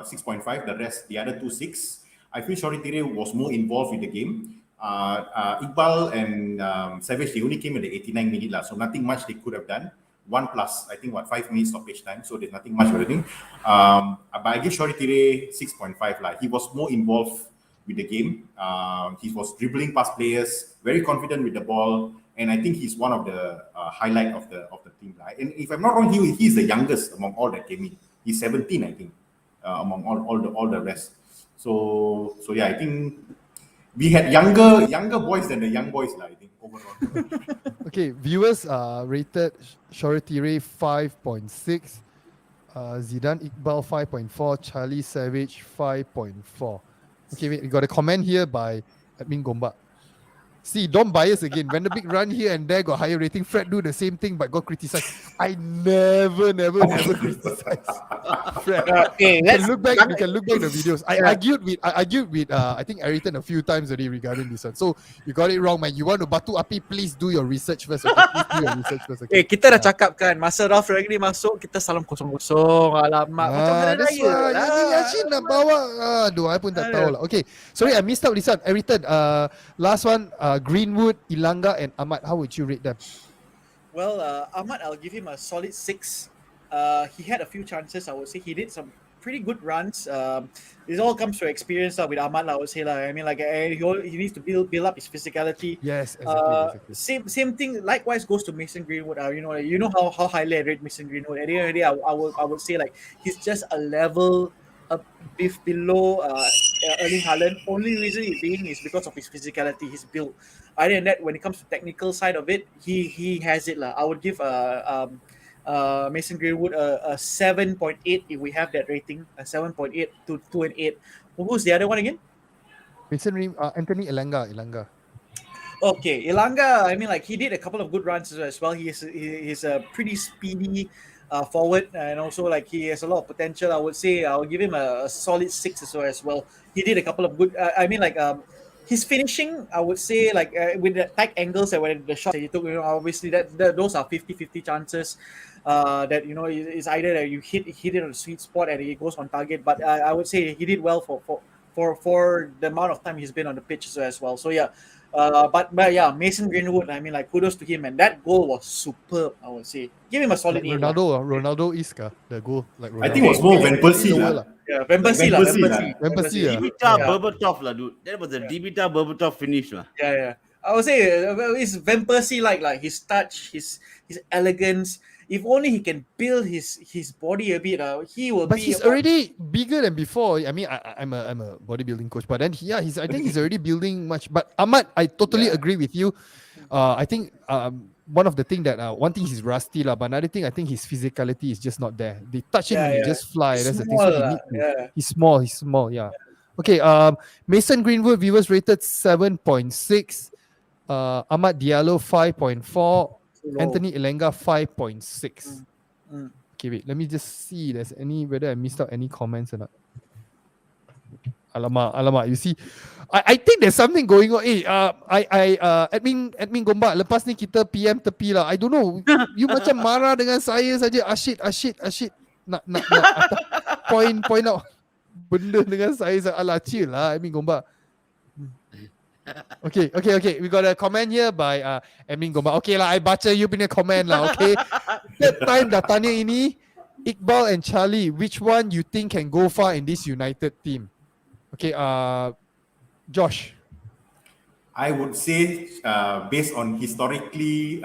B: 6.5. The other 2, 6. I feel Shoritire was more involved with the game. Iqbal and Savage, they only came in the 89 minute, so nothing much they could have done. 1 plus, I think, 5 minutes stoppage time, so there's nothing much of anything. But I give Shoritire 6.5. He was more involved with the game. He was dribbling past players, very confident with the ball, and I think he's one of the highlight of the team. And if I'm not wrong, he's the youngest among all that came in. He's 17, I think, among all the rest. So yeah, I think we had younger boys than the young boys, I think, overall.
A: Okay, viewers rated Shoritire 5.6, Zidane Iqbal 5.4, Charlie Savage 5.4. Okay, wait, we got a comment here by Admin Gombak. See, don't bias again. When the big run here and there got higher rating, Fred do the same thing but got criticized. I never criticize Fred.
D: Okay,
A: You
D: let's
A: can look back the videos. I argued with I think Ayrton a few times already regarding this one. So you got it wrong, man. You want to batu api, please do your research first. Okay? Please do your research first. Okay?
D: kita dah cakap kan, masa Ralph Ragni masuk, kita salam kosong-kosong. Alamak, macam hari
A: That's
D: raya.
A: why. Jadi Yashin nak bawa. Aduh, I pun tak tahu lah. Okay, sorry, I missed out this one. Ayrton, last one, Greenwood, Ilanga, and Ahmad. How would you rate them?
D: Well, Ahmad, I'll give him a solid 6. He had a few chances. I would say he did some pretty good runs. It all comes to experience with Ahmad. I would say I mean, like he needs to build up his physicality.
A: Yes, exactly.
D: Same thing. Likewise goes to Mason Greenwood. You know how highly I rate Mason Greenwood. At the end of the day, I would say like he's just a level below Erling Haaland. Only reason he's being is because of his physicality, his build. Other than that, when it comes to technical side of it, he has it lah. I would give Mason Greenwood a 7.8 if we have that rating, a 7.8 to 2 and 8. Who's the other one again?
A: Anthony Ilanga.
D: Okay, Ilanga. I mean, like he did a couple of good runs as well. He's a pretty speedy forward, and also like he has a lot of potential. I would say I'll give him a solid 6 as well. He did a couple of good. His finishing, I would say, like with the tight angles and when the shots that he took, obviously that those are 50-50 chances. That it's either that you hit it on the sweet spot and it goes on target. But I would say he did well for the amount of time he's been on the pitch as well. So yeah. But yeah, Mason Greenwood, I mean, like kudos to him, and that goal was superb. I would say, give him a solid
A: like Ronaldo is the goal. Like Ronaldo.
B: I think it was more Van Persie lah.
D: Yeah, Van Persie.
C: Dimitar Berbatov lah, dude. That was a Dimitar Berbatov finish lah.
D: Yeah. I would say it's Van Persie like his touch, his elegance. If only he can build his body a bit, he will.
A: But he's already bigger than before. I mean, I'm a bodybuilding coach, but then I think he's already building much. But Ahmad, I totally agree with you. I think one of the thing that one thing he's rusty lah, but another thing I think his physicality is just not there. They touch him and he just fly. That's the thing. So he need to. He's small. Yeah. Okay. Mason Greenwood viewers rated 7.6. Ahmad Diallo 5.4. Anthony Ilanga 5.6. Okay, wait. Let me just see. Whether I missed out any comments or not. Alamak. You see, I think there's something going on. Admin Gombak, lepas ni kita PM tepi lah. I don't know. You macam marah dengan saya saja. Asyik. Nak point out benda dengan saya. Alah, chill lah, Admin Gombak. Okay. We got a comment here by Admin Gombak. Okay lah, I baca you punya comment lah. Okay. Third time dah tanya ini. Iqbal and Charlie, which one you think can go far in this United team? Okay, Josh.
B: I would say, based on historically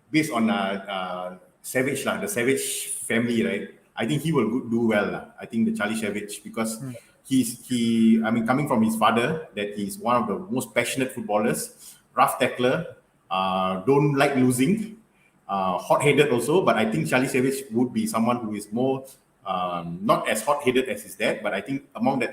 B: based on Savage lah, the Savage family, right? I think he will do well lah. I think the Charlie Savage, because coming from his father, that he's one of the most passionate footballers, rough tackler, don't like losing, hot-headed also. But I think Charlie Savage would be someone who is more not as hot-headed as his dad. But I think among the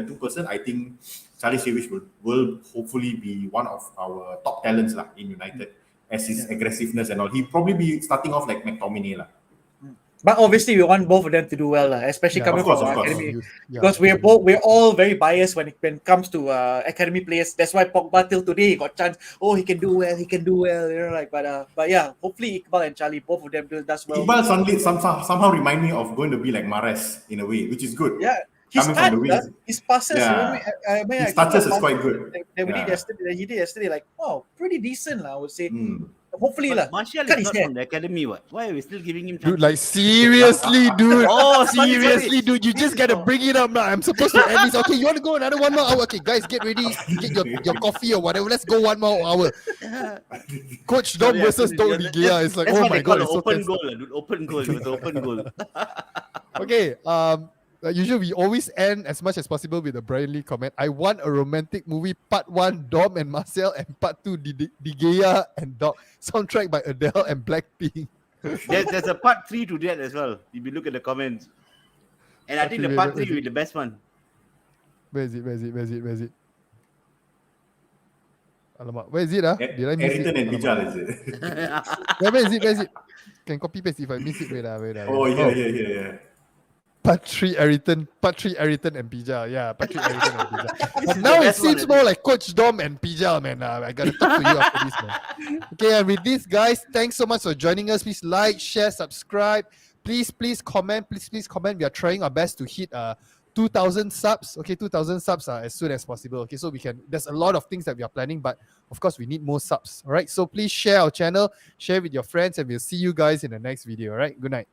B: two person, I think Charlie Savage will hopefully be one of our top talents lah in United, as his aggressiveness and all. He'll probably be starting off like McTominay lah.
D: But obviously, we want both of them to do well, especially coming from our academy.
A: Yeah.
D: Because we're all very biased when it comes to academy players. That's why Pogba till today he got chance. Oh, he can do well. But yeah, hopefully Iqbal and Charlie, both of them does well.
B: Iqbal suddenly somehow remind me of going to be like Mahrez in a way, which is good.
D: Yeah. His passes,
B: his touches is quite good.
D: He did yesterday, like, oh, pretty decent, I would say. Hopefully,
C: Martial is not from the academy. What? Why are we still giving him chance?
A: Dude, like seriously, dude.
C: Seriously,
A: dude. You just gotta bring it up now. I'm supposed to end this. Okay, you want to go another 1 more hour? Okay, guys, get ready. Get your coffee or whatever. Let's go 1 more hour. Coach Dom versus Dom Ligea. It's like, oh my god, it's so
C: open goal, dude. Open goal. It was open goal.
A: Okay. Like usual, we always end as much as possible with a Brian Lee comment. I want a romantic movie, part 1, Dom and Marcel, and part 2, De Gea and Dog. Soundtrack by Adele and Blackpink.
C: There's a part 3 to that as well, if you look at the comments. And I think the part 3 will be the best one.
A: Where is it? Alamak, where is it? Did I miss it?
B: Eriton and
A: Alamak.
B: Bijal, is it?
A: Where is it? Where is it? Can copy paste if I miss it. Wait.
B: Oh, yeah.
A: Patri Eriton and Pijal. Yeah, Patri Eriton and Pijal.
C: This
A: But
C: is
A: now
C: the
A: it
C: best one,
A: seems
C: I
A: more
C: think.
A: like Coach Dom and Pijal, man. I gotta talk to you after this, man. Okay, and with this, guys, thanks so much for joining us. Please like, share, subscribe. Please comment. Please comment. We are trying our best to hit 2,000 subs. Okay, 2,000 subs as soon as possible. Okay, so we can. There's a lot of things that we are planning, but of course we need more subs. All right, so please share our channel, share with your friends, and we'll see you guys in the next video. All right, good night.